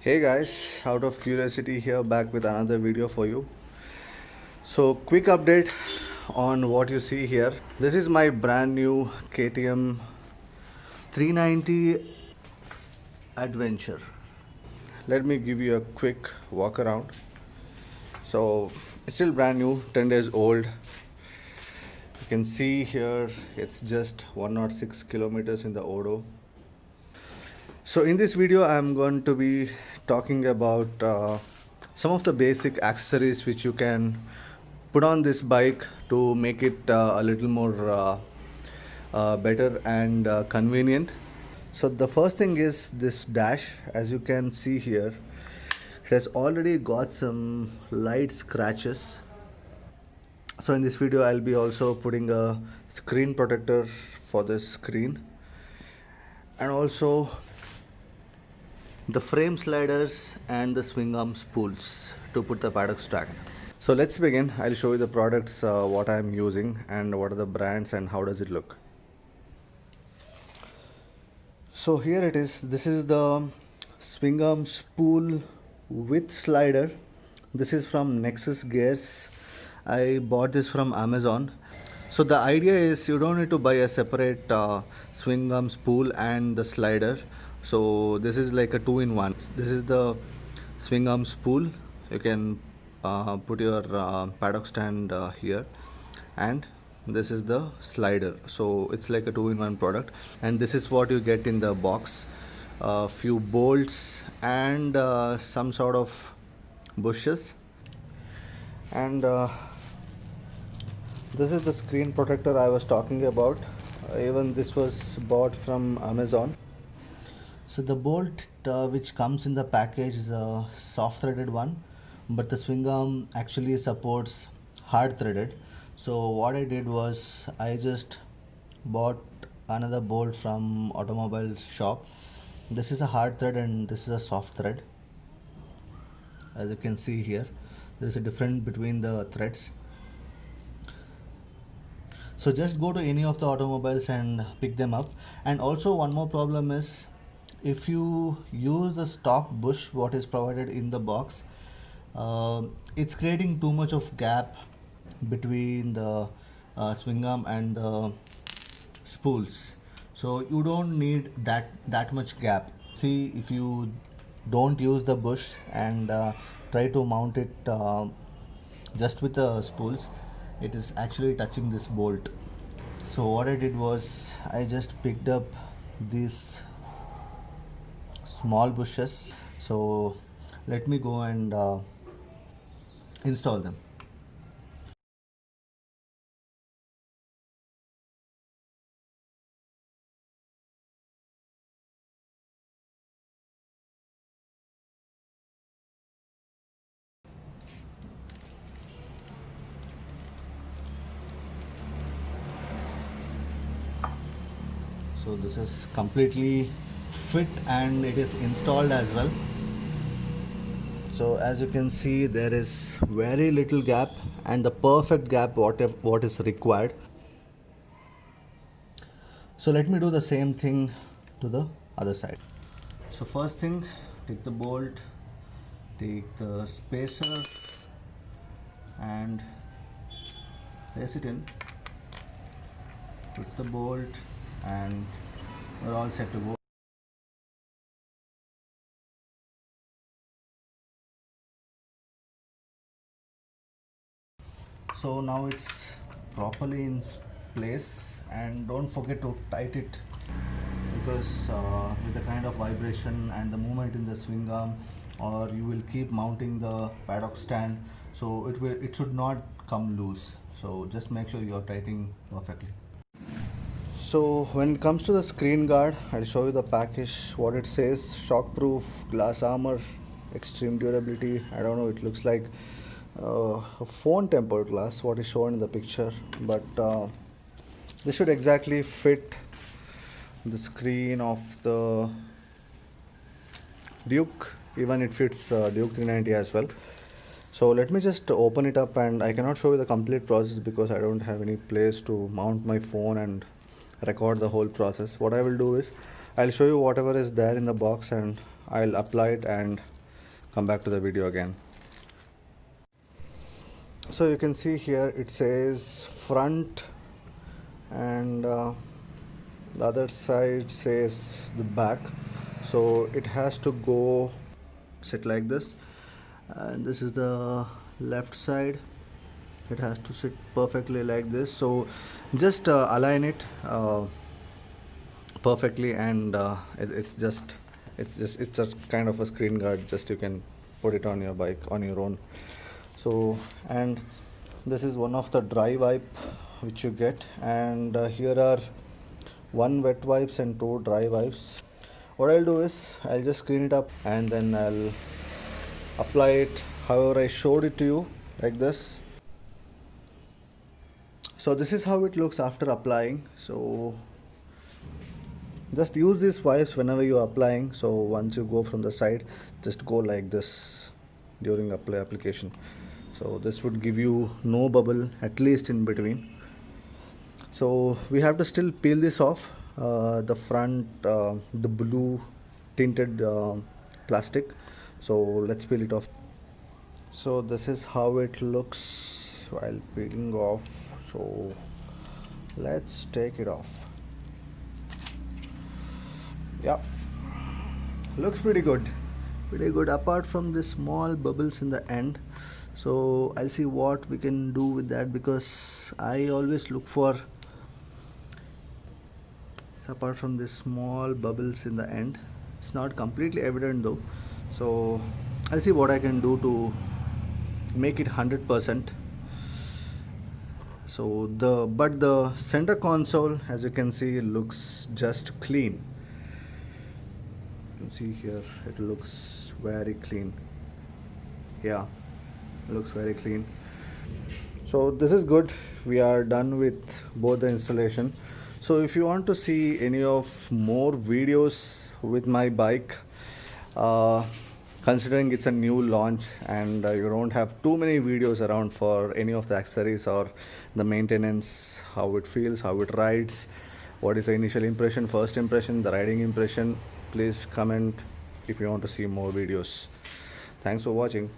Hey guys, out of curiosity here back with another video for you. So quick update on what you see here. This is my brand new KTM 390 Adventure. Let me give you a quick walk around. So it's still brand new, 10 days old. You can see here it's just 106 kilometers in the odo. So in this video, I'm going to be talking about some of the basic accessories which you can put on this bike to make it a little more better and convenient. So the first thing is this dash. As you can see here, it has already got some light scratches. So in this video, I'll be also putting a screen protector for the screen, and also the frame sliders and the swing arm spools to put the paddock stack. So let's begin. I'll show you the products, what I'm using and what are the brands and how does it look. So here it is. This is the swing arm spool with slider. This is from Nexus Gears. I bought this from Amazon. So the idea is you don't need to buy a separate swing arm spool and the slider. So this is like a two-in-one. This is the swing arm spool. You can put your paddock stand here, and this is the slider. So it's like a two-in-one product, and this is what you get in the box. A few bolts and some sort of bushes, and this is the screen protector I was talking about. Even this was bought from Amazon. So the bolt which comes in the package is a soft threaded one, but the swing arm actually supports hard threaded. So what I did was I just bought another bolt from automobile shop. This is a hard thread and this is a soft thread. As you can see here, there is a difference between the threads. So just go to any of the automobiles and pick them up. And also one more problem is, if you use the stock bush what is provided in the box, it's creating too much of gap between the swing arm and the spools. So you don't need that much gap. See, if you don't use the bush and try to mount it just with the spools, it is actually touching this bolt. So what I did was I just picked up these small bushes. So let me go and install them. So this is completely fit and it is installed as well. So as you can see, there is very little gap and the perfect gap what is required. So let me do the same thing to the other side. So first thing, take the bolt, take the spacer and place it in, put the bolt, and we're all set to go. So now it's properly in place, and don't forget to tight it, because with the kind of vibration and the movement in the swing arm, or you will keep mounting the paddock stand, so it should not come loose. So just make sure you are tightening perfectly. So when it comes to the screen guard, I'll show you the package. What it says: shockproof, glass armor, extreme durability. I don't know, it looks like a phone tempered glass what is shown in the picture, but this should exactly fit the screen of the Duke. Even it fits Duke 390 as well. So let me just open it up, and I cannot show you the complete process because I don't have any place to mount my phone and record the whole process. What I will do is I'll show you whatever is there in the box, and I'll apply it and come back to the video again. So you can see here it says front, and the other side says the back, so it has to go sit like this, and this is the left side. It has to sit perfectly like this, so just align it perfectly, and it's a kind of a screen guard. Just you can put it on your bike on your own. So, and this is one of the dry wipe which you get, and here are one wet wipes and two dry wipes. What I'll do is I'll just clean it up and then I'll apply it however I showed it to you, like this. So this is how it looks after applying. So just use these wipes whenever you are applying. So once you go from the side, just go like this during application. So this would give you no bubble, at least in between. So we have to still peel this off, the front, the blue tinted plastic. So let's peel it off. So this is how it looks while peeling off. So let's take it off. Yeah, looks pretty good, apart from the small bubbles in the end. So I'll see what we can do with that, because I always look for, apart from the small bubbles in the end, it's not completely evident though. So I'll see what I can do to make it 100%. So the center console, as you can see, looks just clean. You can see here it looks very clean. Yeah, it looks very clean. So this is good. We are done with both the installation. So if you want to see any of more videos with my bike, considering it's a new launch and you don't have too many videos around for any of the accessories or the maintenance, how it feels, how it rides, what is the initial impression, first impression, the riding impression, please comment if you want to see more videos. Thanks for watching.